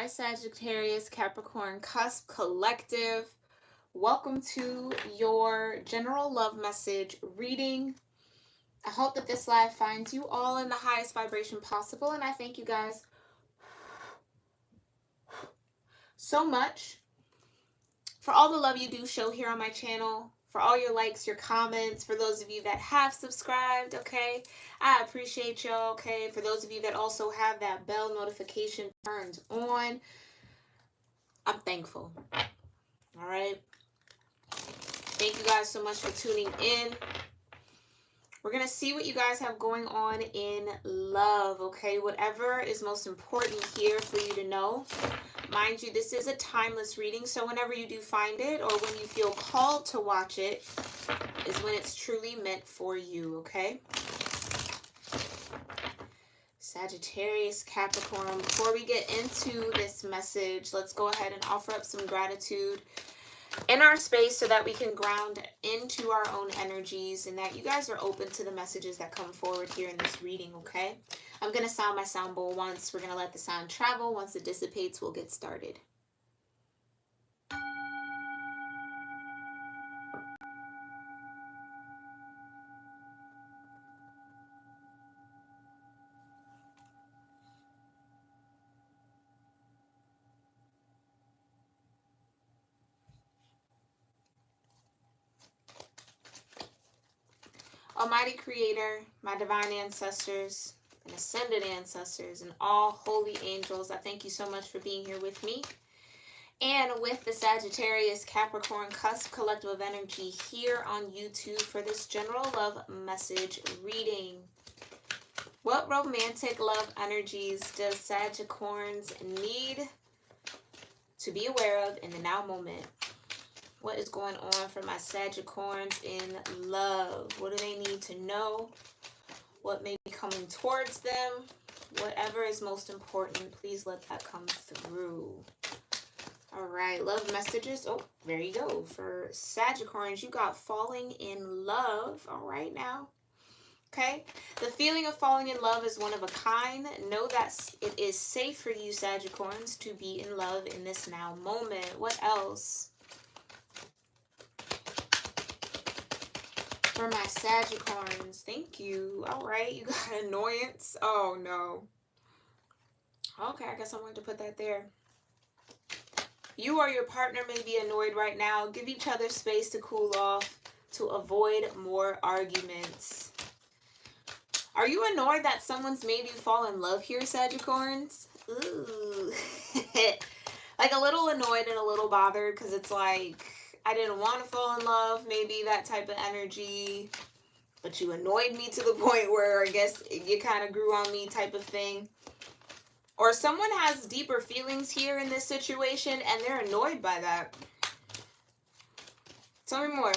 Hi, Sagittarius-Capricorn Cusp Collective. Welcome to your general love message reading. I hope that this live finds you all in the highest vibration possible, and I thank you guys so much for all the love you do show here on my channel, for all your likes, your comments, for those of you that have subscribed, okay? I appreciate y'all, okay? For those of you that also have that bell notification turned on, I'm thankful. All right. Thank you guys so much for tuning in. We're going to see what you guys have going on in love, okay? Whatever is most important here for you to know. Mind you, this is a timeless reading, so whenever you do find it or when you feel called to watch it is when it's truly meant for you, okay? Sagittarius, Capricorn, before we get into this message, let's go ahead and offer up some gratitude in our space so that we can ground into our own energies and that you guys are open to the messages that come forward here in this reading, okay? I'm going to sound my sound bowl once. We're going to let the sound travel. Once it dissipates, we'll get started. Almighty Creator, my divine ancestors, and ascended ancestors, and all holy angels, I thank you so much for being here with me and with the Sagittarius Capricorn Cusp Collective of Energy here on YouTube for this general love message reading. What romantic love energies does Sagicorns need to be aware of in the now moment? What is going on for my Sagicorns in love? What do they need to know? What may be coming towards them? Whatever is most important, please let that come through. All right, love messages. Oh, there you go. For Sagicorns, you got falling in love. All right now. Okay. The feeling of falling in love is one of a kind. Know that it is safe for you, Sagicorns, to be in love in this now moment. What else? For my Sagicorns, thank you. All right, you got annoyance. Oh, no. Okay, I guess I'm going to put that there. You or your partner may be annoyed right now. Give each other space to cool off to avoid more arguments. Are you annoyed that someone's made you fall in love here, Sagicorns? Ooh. Like a little annoyed and a little bothered because it's like, I didn't want to fall in love, maybe that type of energy, but you annoyed me to the point where I guess you kind of grew on me type of thing. Or someone has deeper feelings here in this situation and they're annoyed by that. Tell me more.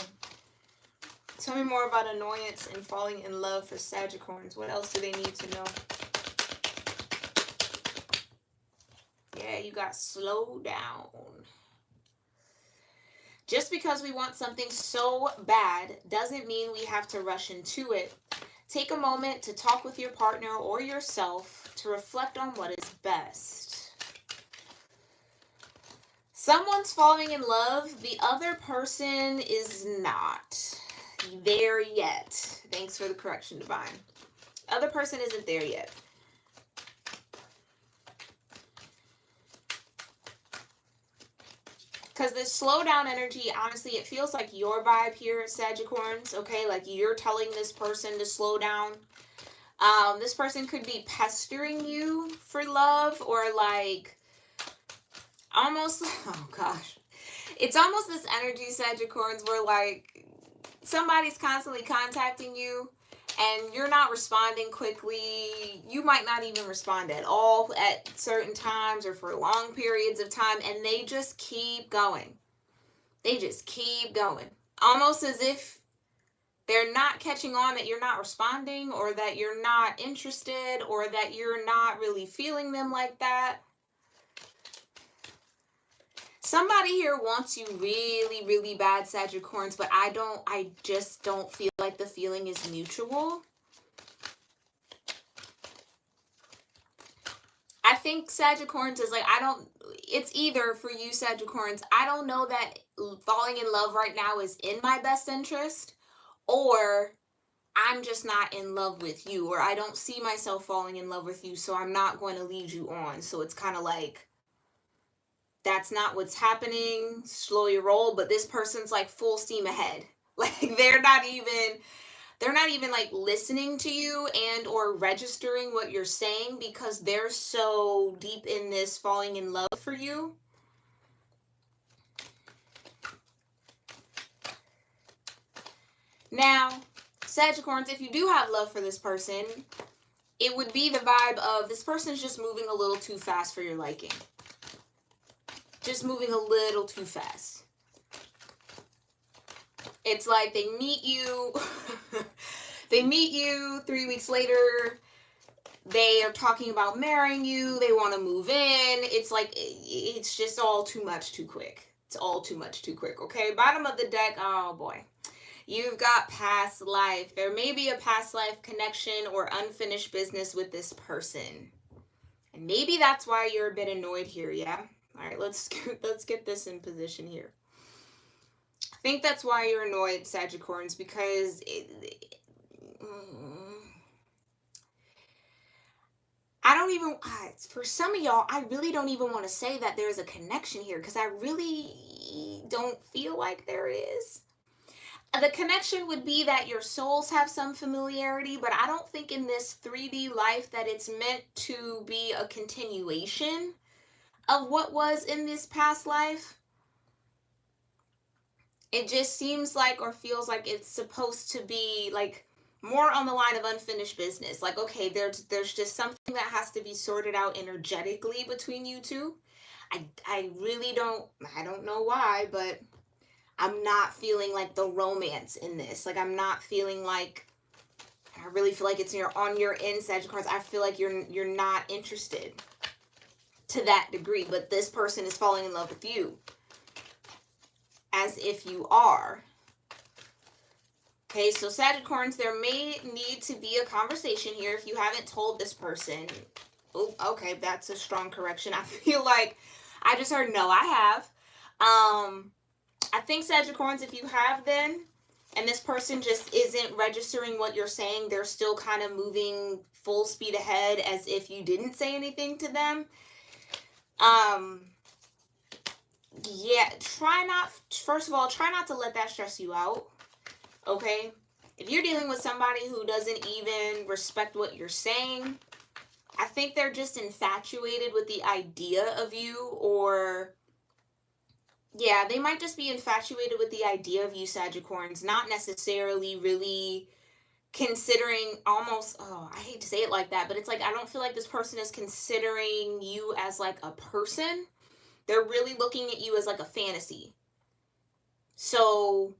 Tell me more about annoyance and falling in love for Sagicorns. What else do they need to know? Yeah, you got slow down. Just because we want something so bad doesn't mean we have to rush into it. Take a moment to talk with your partner or yourself to reflect on what is best. Someone's falling in love. The other person is not there yet. Thanks for the correction, Divine. Other person isn't there yet. Because this slow down energy, honestly, it feels like your vibe here, Sagicorns, okay? Like you're telling this person to slow down. This person could be pestering you for love or like almost, oh gosh. It's almost this energy, Sagicorns, where like somebody's constantly contacting you and you're not responding quickly. You might not even respond at all at certain times or for long periods of time. And they just keep going. They just keep going. Almost as if they're not catching on that you're not responding or that you're not interested or that you're not really feeling them like that. Somebody here wants you really, really bad, Sagicorns, but I just don't feel like the feeling is mutual. I think Sagittarius is like, it's either for you Sagittarius, I don't know that falling in love right now is in my best interest, or I'm just not in love with you, or I don't see myself falling in love with you, so I'm not going to lead you on. So it's kind of like, that's not what's happening, slow your roll, but this person's like full steam ahead. Like they're not even like listening to you and or registering what you're saying because they're so deep in this falling in love for you. Now, Sagittarius, if you do have love for this person, it would be the vibe of this person's just moving a little too fast for your liking. Just moving a little too fast. It's like they meet you, they meet you 3 weeks later, they are talking about marrying you, they want to move in. It's like, it's just all too much too quick. It's all too much too quick, okay? Bottom of the deck, oh boy. You've got past life. There may be a past life connection or unfinished business with this person. And maybe that's why you're a bit annoyed here, yeah? All right, let's get this in position here. I think that's why you're annoyed, Sagittarius, because I don't even, for some of y'all, I really don't even want to say that there's a connection here because I really don't feel like there is. The connection would be that your souls have some familiarity, but I don't think in this 3D life that it's meant to be a continuation of what was in this past life. It just seems like or feels like it's supposed to be like more on the line of unfinished business. Like, okay, there's just something that has to be sorted out energetically between you two. I really don't know why, but I'm not feeling like the romance in this. Like, I'm not feeling like, I really feel like it's on your end, Sagittarius. I feel like you're not interested to that degree, but this person is falling in love with you as if you are. Okay, so Sagittarius, there may need to be a conversation here if you haven't told this person. Oh, okay, that's a strong correction. I feel like I just heard no, I have. I think Sagittarius, if you have then, and this person just isn't registering what you're saying, they're still kind of moving full speed ahead as if you didn't say anything to them. Yeah, first of all, try not to let that stress you out, okay? If you're dealing with somebody who doesn't even respect what you're saying, I think they're just infatuated with the idea of you, or yeah, they might just be infatuated with the idea of you, Sagittarius, not necessarily really considering almost, oh, I hate to say it like that, but it's like, I don't feel like this person is considering you as like a person. They're really looking at you as like a fantasy. So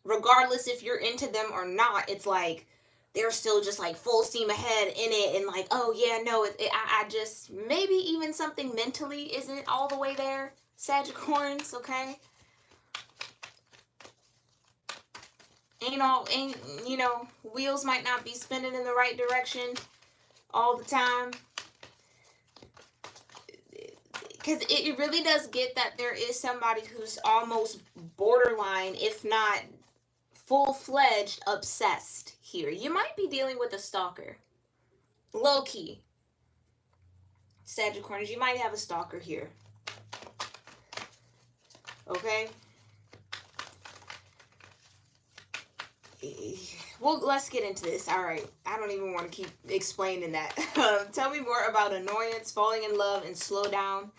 regardless if you're into them or not, it's like they're still just like full steam ahead in it and like, oh yeah, no, I just, maybe even something mentally isn't all the way there, Sagittarius, okay? Ain't, wheels might not be spinning in the right direction all the time. Because it really does get that there is somebody who's almost borderline, if not full-fledged, obsessed here. You might be dealing with a stalker. Low-key. Sagittarius, you might have a stalker here. Okay? Well, let's get into this. All right. I don't even want to keep explaining that. Tell me more about annoyance, falling in love, and slow down.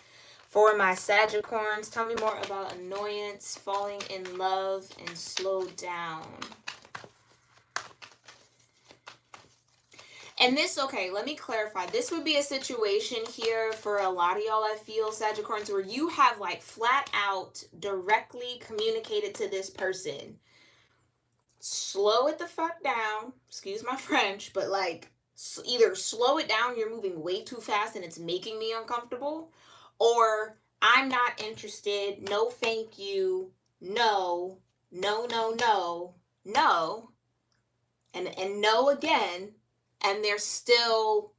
For my Sagittarius, tell me more about annoyance, falling in love, and slow down. And this, okay, let me clarify. This would be a situation here for a lot of y'all, I feel, Sagittarius, where you have like flat out directly communicated to this person. Slow it the fuck down. Excuse my French, but like either slow it down, you're moving way too fast and it's making me uncomfortable, or I'm not interested, no thank you, no, no, no, no, no, and no again, and they're still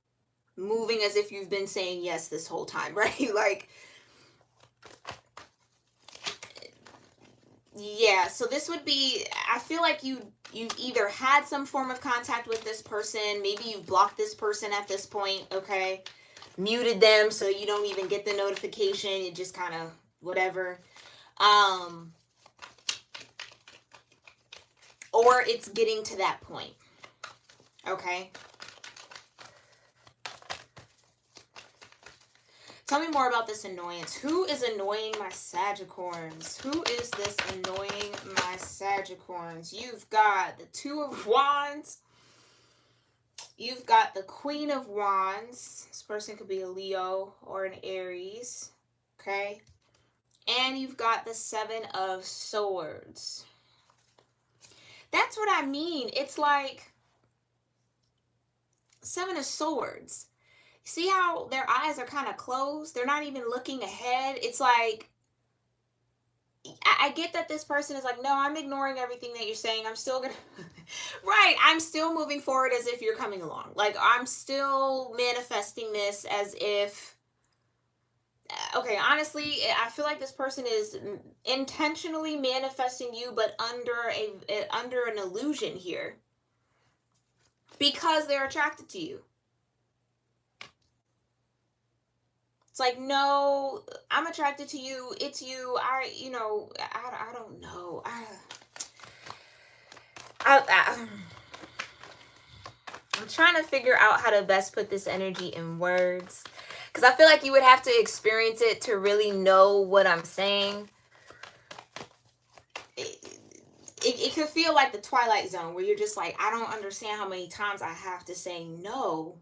moving as if you've been saying yes this whole time, right? Like, yeah, so this would be, I feel like you've either had some form of contact with this person, maybe you've blocked this person at this point, okay? Muted them so you don't even get the notification, it just kind of whatever. Or it's getting to that point. Okay? Tell me more about this annoyance. Who is annoying my Sagicorns? Who is this annoying my Sagicorns? You've got the Two of Wands. You've got the Queen of Wands. This person could be a Leo or an Aries. Okay? And you've got the Seven of Swords. That's what I mean. It's like Seven of Swords. See how their eyes are kind of closed? They're not even looking ahead. It's like, I get that this person is like, no, I'm ignoring everything that you're saying. I'm still gonna, right, I'm still moving forward as if you're coming along. Like, I'm still manifesting this as if, okay, honestly, I feel like this person is intentionally manifesting you, but under an illusion here. Because they're attracted to you. It's like, no, I'm attracted to you. It's you. I don't know. I'm trying to figure out how to best put this energy in words. Because I feel like you would have to experience it to really know what I'm saying. It could feel like the Twilight Zone where you're just like, I don't understand how many times I have to say no.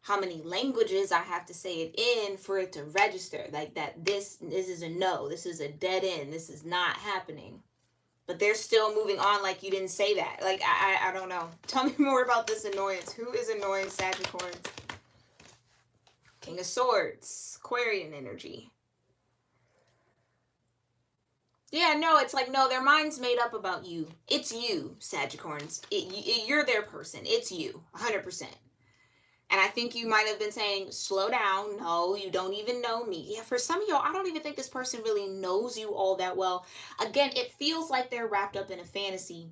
How many languages I have to say it in for it to register. Like that this is a no. This is a dead end. This is not happening. But they're still moving on like you didn't say that. Like, I don't know. Tell me more about this annoyance. Who is annoying Sagittarius? King of Swords. Aquarian energy. Yeah, no, it's like, no, their mind's made up about you. It's you, Sagittarius. You're their person. It's you. 100%. And I think you might have been saying, slow down. No, you don't even know me. Yeah, for some of y'all, I don't even think this person really knows you all that well. Again, it feels like they're wrapped up in a fantasy.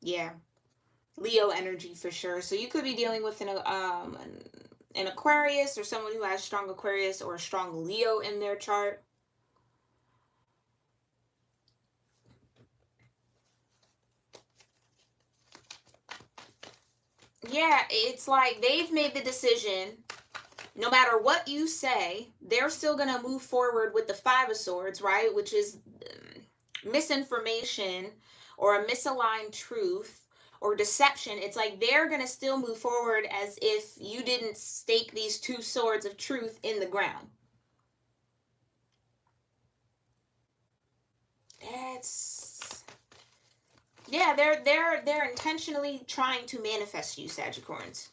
Yeah. Leo energy for sure. So you could be dealing with an Aquarius or someone who has strong Aquarius or a strong Leo in their chart. Yeah, it's like they've made the decision, no matter what you say, they're still going to move forward with the Five of Swords, right? Which is misinformation or a misaligned truth or deception. It's like they're going to still move forward as if you didn't stake these two swords of truth in the ground. Yeah, they're intentionally trying to manifest you, Sagittarius.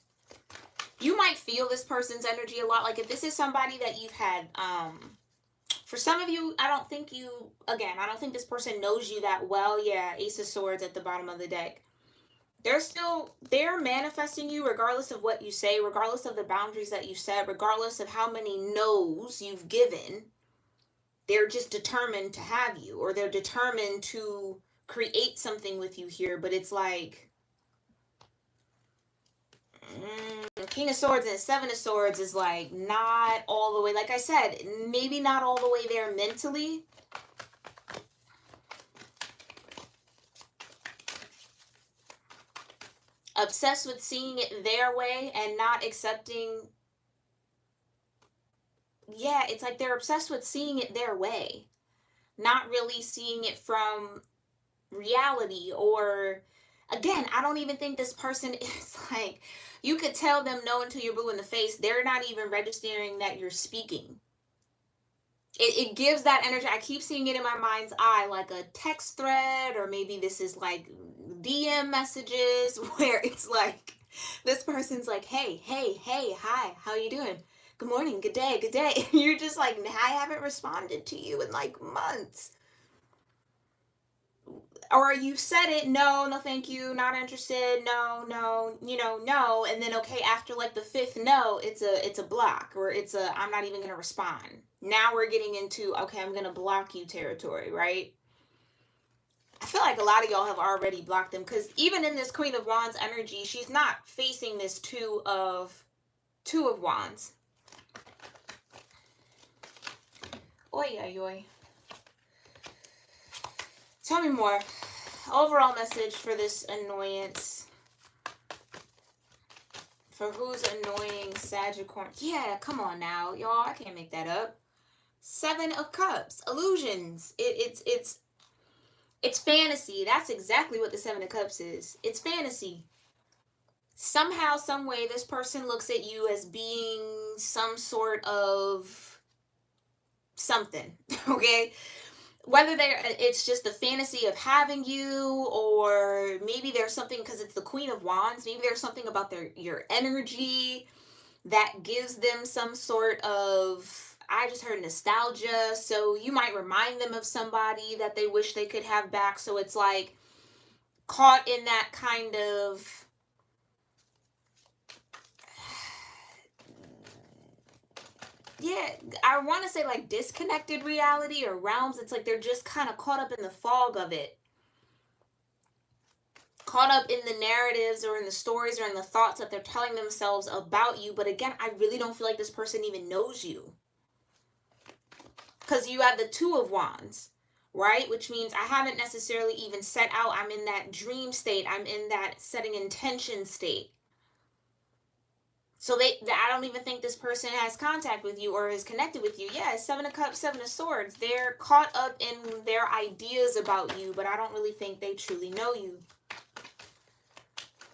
You might feel this person's energy a lot. Like if this is somebody that you've had, for some of you, I don't think this person knows you that well. Yeah, Ace of Swords at the bottom of the deck. They're manifesting you regardless of what you say, regardless of the boundaries that you set, regardless of how many no's you've given. They're just determined to have you, or they're determined to create something with you here. But it's like King of Swords and Seven of Swords is like not all the way, like I said, maybe not all the way there mentally. Obsessed with seeing it their way and not accepting. Yeah, it's like they're obsessed with seeing it their way, not really seeing it from reality. Or again, I don't even think this person is like, you could tell them no until you're blue in the face. They're not even registering that you're speaking. It gives that energy. I keep seeing it in my mind's eye, like a text thread, or maybe this is like DM messages where it's like this person's like, hey, hi, how you doing? Good morning, good day, good day. And you're just like, I haven't responded to you in like months. or you've said it, no, no, thank you, not interested, no, no, no, and then okay, after like the fifth no, it's a block, or it's a I'm not even gonna respond. Now we're getting into okay, I'm gonna block you territory, right? I feel like a lot of y'all have already blocked them, because even in this Queen of Wands energy, she's not facing this Two of Wands. Oy, oy, oy. Tell me more. Overall message for this annoyance. For who's annoying Sagittarius? Yeah, come on now, y'all. I can't make that up. Seven of Cups. Illusions. It's fantasy. That's exactly what the Seven of Cups is. It's fantasy. Somehow, some way, this person looks at you as being some sort of something. Okay? Whether it's just the fantasy of having you, or maybe there's something, because it's the Queen of Wands, maybe there's something about your energy that gives them some sort of, I just heard nostalgia, so you might remind them of somebody that they wish they could have back, so it's like caught in that kind of, yeah, I want to say like disconnected reality or realms. It's like they're just kind of caught up in the fog of it. Caught up in the narratives or in the stories or in the thoughts that they're telling themselves about you. But again, I really don't feel like this person even knows you. Because you have the Two of Wands, right? Which means I haven't necessarily even set out. I'm in that dream state. I'm in that setting intention state. So I don't even think this person has contact with you or is connected with you. Yeah, Seven of Cups, Seven of Swords. They're caught up in their ideas about you, but I don't really think they truly know you.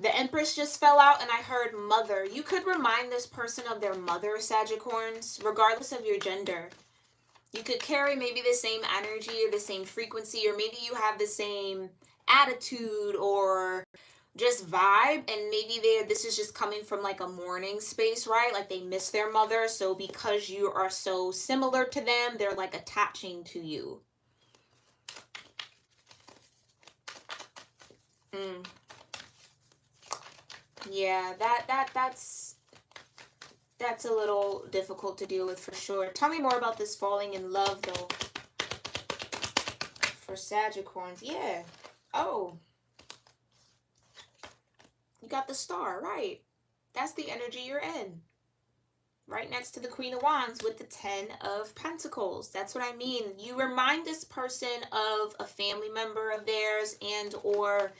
The Empress just fell out, and I heard mother. You could remind this person of their mother, Sagittarians, regardless of your gender. You could carry maybe the same energy or the same frequency, or maybe you have the same attitude or just vibe, and maybe this is just coming from like a mourning space, right? Like they miss their mother, so because you are so similar to them, they're like attaching to you. Yeah, that's a little difficult to deal with for sure. Tell me more about this falling in love though for Sagittarius. Yeah. Oh, you got the Star, right? That's the energy you're in. Right next to the Queen of Wands with the Ten of Pentacles. That's what I mean. You remind this person of a family member of theirs, and or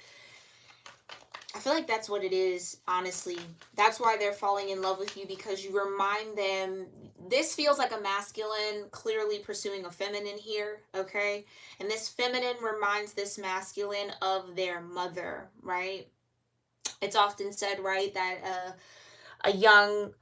I feel like that's what it is, honestly. That's why they're falling in love with you, because you remind them. This feels like a masculine clearly pursuing a feminine here, okay? And this feminine reminds this masculine of their mother, right? It's often said, right, that a young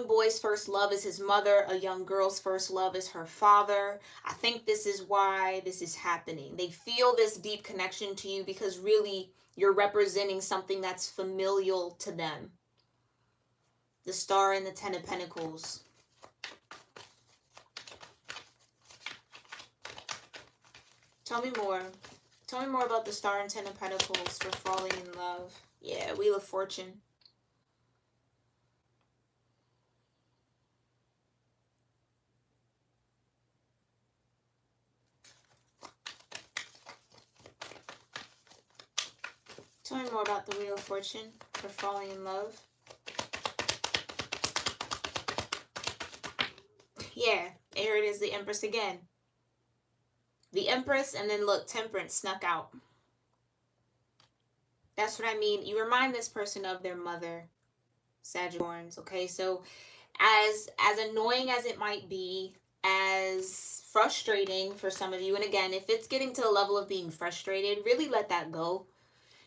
boy's first love is his mother, a young girl's first love is her father. I think this is why this is happening. They feel this deep connection to you because really you're representing something that's familial to them. The Star and the Ten of Pentacles. Tell me more. Tell me more about the Star and Ten of Pentacles for falling in love. Yeah, Wheel of Fortune. Tell me more about the Wheel of Fortune for falling in love. Yeah, here it is, the Empress again. The Empress, and then look, Temperance snuck out. That's what I mean. You remind this person of their mother, Sagittarius, okay? So as annoying as it might be, as frustrating for some of you, and again, if it's getting to the level of being frustrated, really let that go.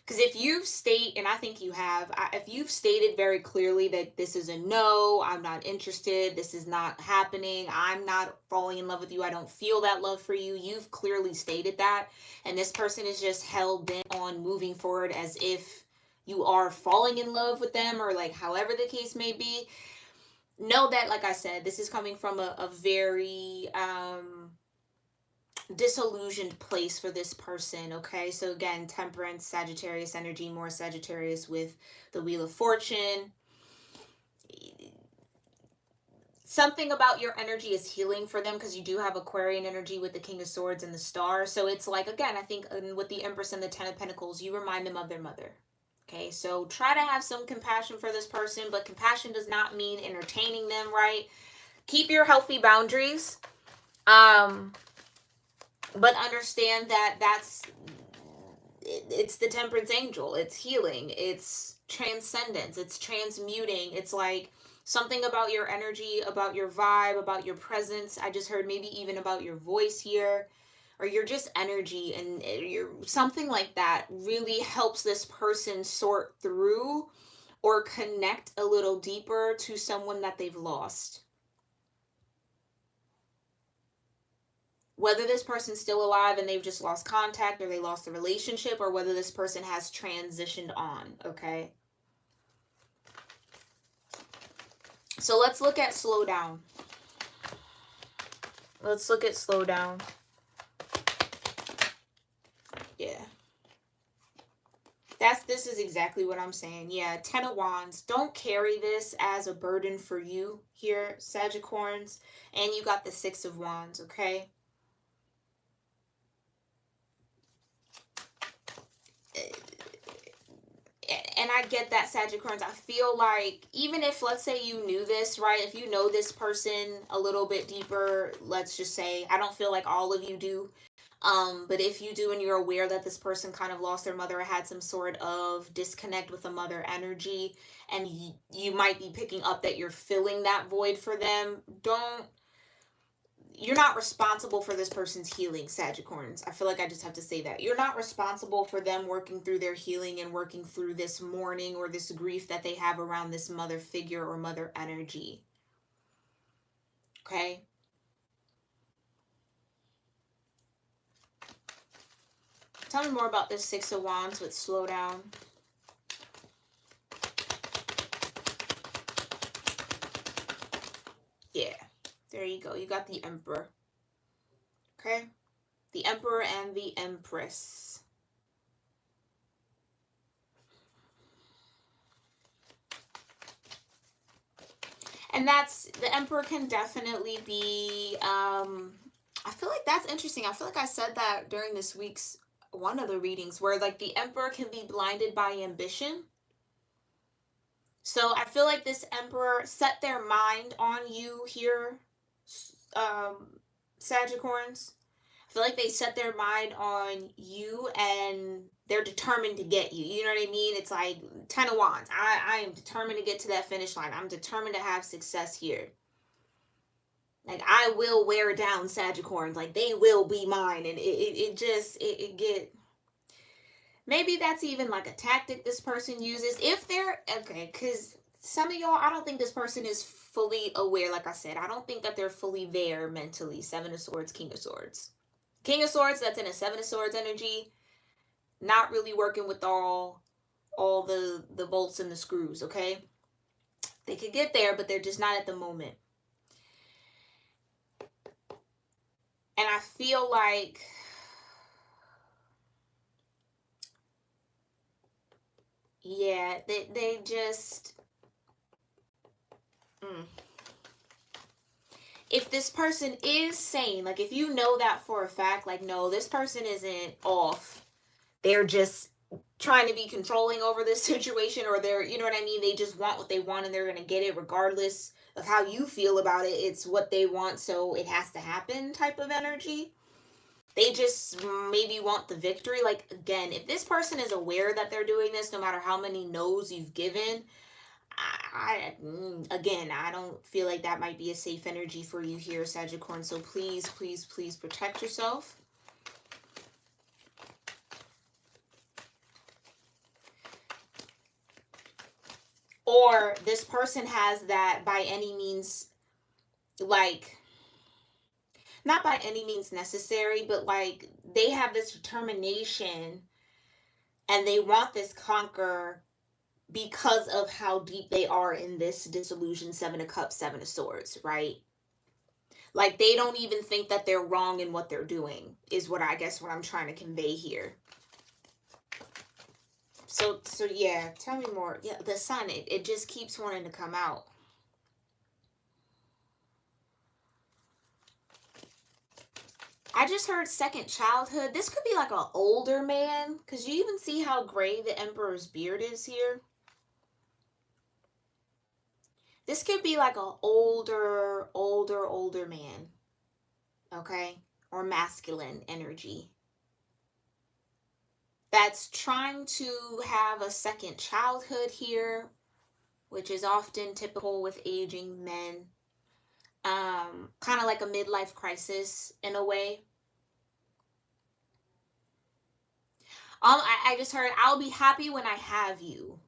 Because if you've stated, and I think you have, if you've stated very clearly that this is a no, I'm not interested, this is not happening, I'm not falling in love with you, I don't feel that love for you, you've clearly stated that, and this person is just hell-bent on moving forward as if you are falling in love with them, or like however the case may be, know that, like I said, this is coming from a very disillusioned place for this person. Okay, so again, Temperance, Sagittarius energy, more Sagittarius with the Wheel of Fortune. Something about your energy is healing for them, because you do have Aquarian energy with the King of Swords and the Star. So it's like, again, I think with the Empress and the Ten of Pentacles, you remind them of their mother. Okay, so try to have some compassion for this person, but compassion does not mean entertaining them, right? Keep your healthy boundaries. But understand that it's the Temperance angel. It's healing. It's transcendence. It's transmuting. It's like something about your energy, about your vibe, about your presence. I just heard maybe even about your voice here, or your just energy, and you're something like that really helps this person sort through or connect a little deeper to someone that they've lost. Whether this person's still alive and they've just lost contact, or they lost the relationship, or whether this person has transitioned on, okay? So let's look at slow down. Let's look at slow down. Yeah. This is exactly what I'm saying. Yeah, Ten of Wands. Don't carry this as a burden for you here, Sagittarians. And you got the Six of Wands, okay? And I get that, Sagittarius. I feel like even if, let's say you knew this, right? If you know this person a little bit deeper, let's just say, I don't feel like all of you do. But if you do and you're aware that this person kind of lost their mother or had some sort of disconnect with the mother energy, and you might be picking up that you're filling that void for them, you're not responsible for this person's healing, Sagittarians. I feel like I just have to say that. You're not responsible for them working through their healing and working through this mourning or this grief that they have around this mother figure or mother energy. Okay? Tell me more about this Six of Wands with slow down. Yeah. There you go. You got the Emperor. Okay? The Emperor and the Empress. And the Emperor can definitely be, I feel like that's interesting. I feel like I said that during this week's one of the readings, where like the Emperor can be blinded by ambition. So I feel like this Emperor set their mind on you here, Sagittarians. I feel like they set their mind on you and they're determined to get you. You know what I mean? It's like Ten of Wands. I am determined to get to that finish line. I'm determined to have success here. Like, I will wear down Sagittarians. Like, they will be mine. And it get... Maybe that's even like a tactic this person uses. If they're... Okay, because some of y'all, I don't think this person is fully aware. Like I said, I don't think that they're fully there mentally. Seven of Swords, King of Swords. King of Swords, that's in a Seven of Swords energy. Not really working with all the bolts and the screws, okay? They could get there, but they're just not at the moment. And I feel like... Yeah, they just... If this person is sane, like if you know that for a fact, like, no, this person isn't off. They're just trying to be controlling over this situation, or they're, you know what I mean? They just want what they want and they're going to get it regardless of how you feel about it. It's what they want, so it has to happen type of energy. They just maybe want the victory. Like, again, if this person is aware that they're doing this, no matter how many no's you've given, I don't feel like that might be a safe energy for you here, Sagittarius. So please, please, please protect yourself. Or this person has that by any means, like, not by any means necessary, but like they have this determination and they want this conquer because of how deep they are in this disillusion. Seven of Cups, Seven of Swords, right? Like, they don't even think that they're wrong in what they're doing, is what I guess what I'm trying to convey here. So yeah, tell me more. Yeah, the sun, it just keeps wanting to come out. I just heard second childhood. This could be like an older man, because you even see how gray the emperor's beard is here. This could be like an older man, okay? Or masculine energy that's trying to have a second childhood here, which is often typical with aging men. Kind of like a midlife crisis in a way. I just heard, I'll be happy when I have you.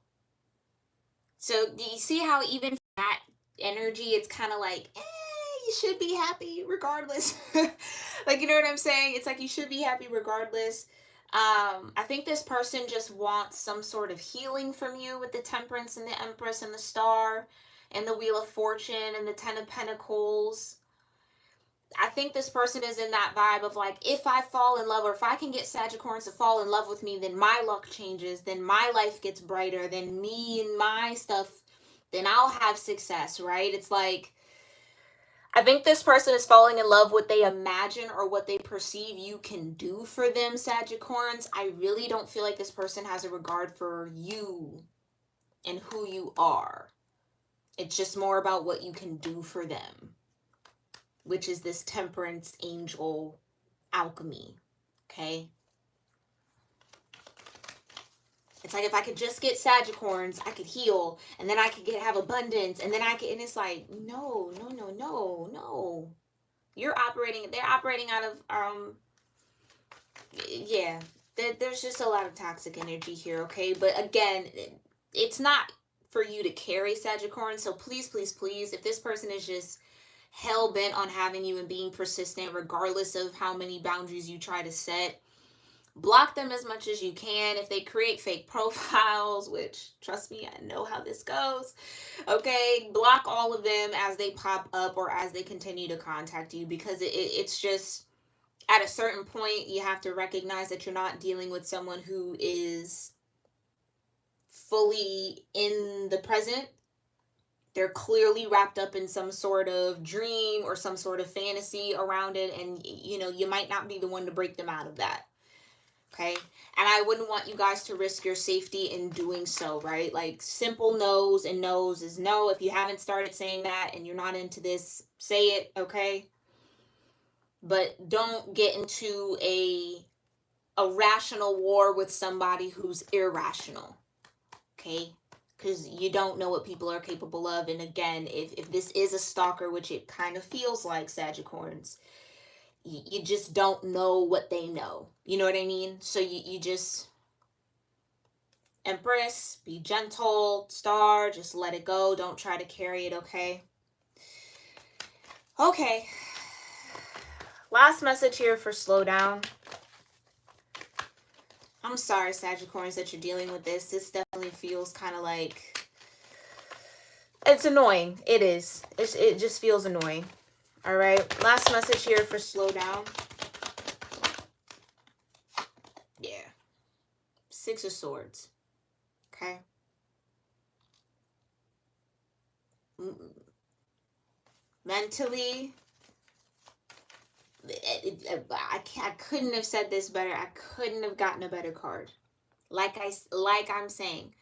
So do you see how even that energy, it's kind of like, you should be happy regardless. Like, you know what I'm saying? It's like you should be happy regardless. I think this person just wants some sort of healing from you with the Temperance and the Empress and the Star and the Wheel of Fortune and the Ten of Pentacles. I think this person is in that vibe of like, if I fall in love, or if I can get Sagittarius to fall in love with me, then my luck changes, then my life gets brighter, then me and my stuff, then I'll have success, right? It's like, I think this person is falling in love with what they imagine or what they perceive you can do for them, Sagittarius. I really don't feel like this person has a regard for you and who you are. It's just more about what you can do for them, which is this Temperance angel alchemy, okay? It's like, if I could just get Sagittarius, I could heal, and then I could have abundance, and then I could, and it's like, no. They're operating out of, yeah, there's just a lot of toxic energy here, okay? But again, it's not for you to carry, Sagittarius, so please, if this person is just hell-bent on having you and being persistent, regardless of how many boundaries you try to set, block them as much as you can. If they create fake profiles, which, trust me, I know how this goes, okay, block all of them as they pop up or as they continue to contact you, because it's just, at a certain point, you have to recognize that you're not dealing with someone who is fully in the present. They're clearly wrapped up in some sort of dream or some sort of fantasy around it, and you might not be the one to break them out of that. Okay? And I wouldn't want you guys to risk your safety in doing so, right? Like, simple no's, and no's is no. If you haven't started saying that and you're not into this, say it, okay? But don't get into a rational war with somebody who's irrational, okay? Because you don't know what people are capable of. And again, if this is a stalker, which it kind of feels like, Sagittarius, you just don't know what they know. You know what I mean? So you just Empress, be gentle. Star, just let it go. Don't try to carry it, okay? Okay. Last message here for slow down. I'm sorry, Sagittarius, that you're dealing with this. This definitely feels kind of like, it's annoying. It is. It just feels annoying. All right. Last message here for slow down. Yeah. Six of Swords. Okay. Mentally, I couldn't have said this better. I couldn't have gotten a better card. Like I'm saying,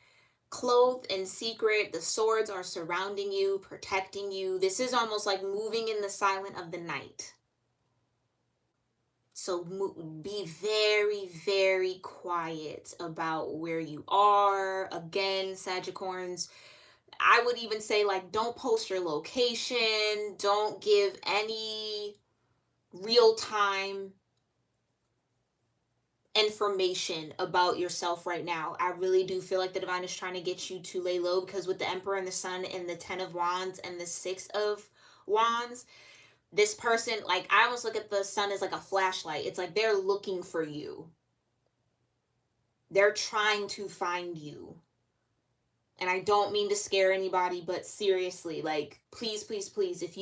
clothed in secret, the swords are surrounding you, protecting you. This is almost like moving in the silence of the night. So be very, very quiet about where you are. Again, Sagittarius, I would even say, like, don't post your location. Don't give any real-time information about yourself right now. I really do feel like the divine is trying to get you to lay low, because with the Emperor and the Sun and the 10 of Wands and the 6 of Wands, this person, like, I almost look at the Sun as like a flashlight. It's like they're looking for you. They're trying to find you. And I don't mean to scare anybody, but seriously, like, please, please, please, if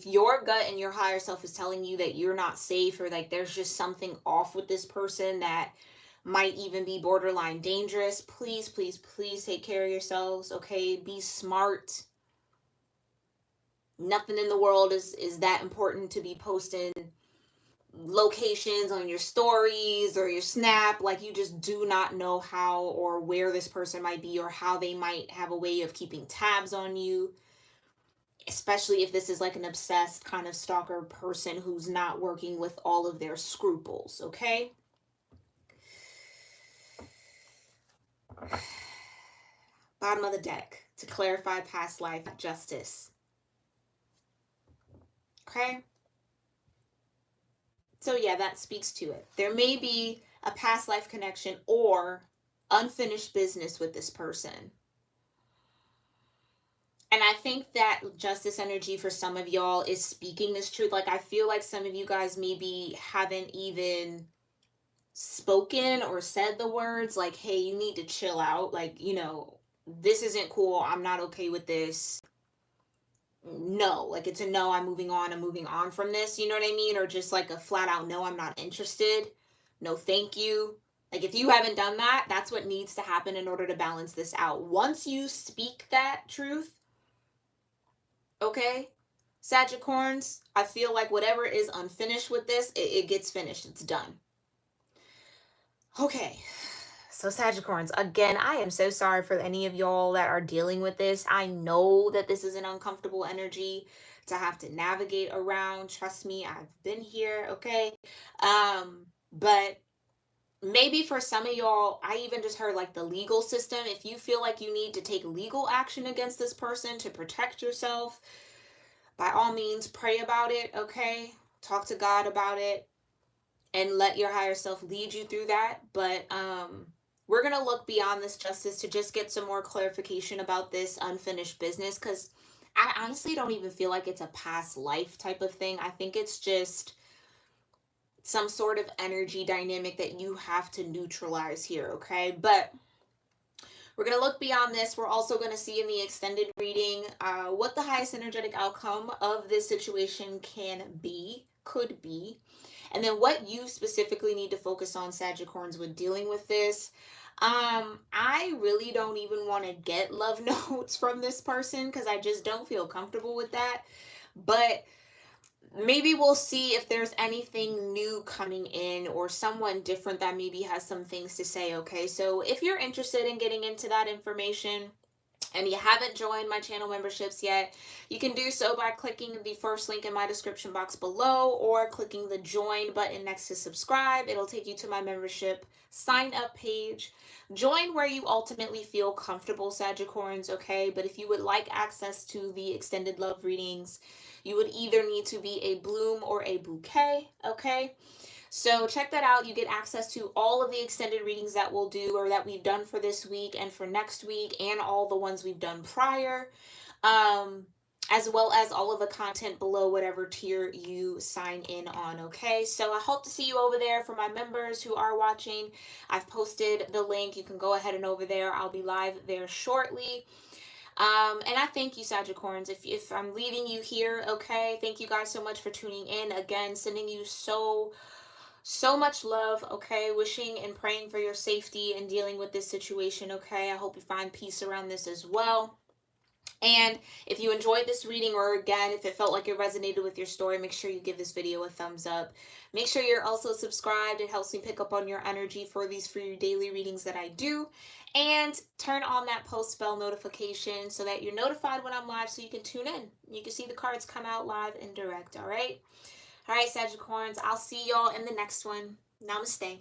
your gut and your higher self is telling you that you're not safe, or like there's just something off with this person that might even be borderline dangerous, please, please, please take care of yourselves, okay? Be smart. Nothing in the world is that important to be posting locations on your stories or your snap. Like, you just do not know how or where this person might be, or how they might have a way of keeping tabs on you, especially if this is like an obsessed kind of stalker person who's not working with all of their scruples, okay? Bottom of the deck, to clarify past life justice. Okay? So yeah, that speaks to it. There may be a past life connection or unfinished business with this person. And I think that justice energy for some of y'all is speaking this truth. Like, I feel like some of you guys maybe haven't even spoken or said the words like, hey, you need to chill out. Like, you know, this isn't cool. I'm not okay with this. No, like, it's a no, I'm moving on from this, you know what I mean? Or just like a flat out no, I'm not interested. No, thank you. Like, if you haven't done that, that's what needs to happen in order to balance this out. Once you speak that truth, okay, Sagittarius, I feel like whatever is unfinished with this, it gets finished. It's done. Okay. So Sagittarius, again, I am so sorry for any of y'all that are dealing with this. I know that this is an uncomfortable energy to have to navigate around. Trust me, I've been here, okay? But maybe for some of y'all, I even just heard like the legal system. If you feel like you need to take legal action against this person to protect yourself, by all means, pray about it, okay? Talk to God about it and let your higher self lead you through that. But we're going to look beyond this justice to just get some more clarification about this unfinished business, because I honestly don't even feel like it's a past life type of thing. I think it's just some sort of energy dynamic that you have to neutralize here, okay? But we're going to look beyond this. We're also going to see in the extended reading what the highest energetic outcome of this situation could be. And then what you specifically need to focus on, Sagittarius, with dealing with this. I really don't even want to get love notes from this person because I just don't feel comfortable with that. But maybe we'll see if there's anything new coming in or someone different that maybe has some things to say, okay? So if you're interested in getting into that information and you haven't joined my channel memberships yet, you can do so by clicking the first link in my description box below or clicking the join button next to subscribe. It'll take you to my membership sign up page. Join where you ultimately feel comfortable, Sagittarius, okay? But if you would like access to the extended love readings, you would either need to be a bloom or a bouquet, okay? So check that out. You get access to all of the extended readings that we'll do or that we've done for this week and for next week, and all the ones we've done prior, as well as all of the content below whatever tier you sign in on, okay? So I hope to see you over there. For my members who are watching, I've posted the link. You can go ahead and over there. I'll be live there shortly. And I thank you, Sagittarius, if I'm leaving you here, okay? Thank you guys so much for tuning in. Again, sending you so much love, okay? Wishing and praying for your safety and dealing with this situation, okay? I hope you find peace around this as well. And if you enjoyed this reading, or again, if it felt like it resonated with your story, make sure you give this video a thumbs up. Make sure you're also subscribed. It helps me pick up on your energy for these free daily readings that I do. And turn on that post bell notification so that you're notified when I'm live, so you can tune in. You can see the cards come out live and direct, all right? All right, Sagittarius, I'll see y'all in the next one. Namaste.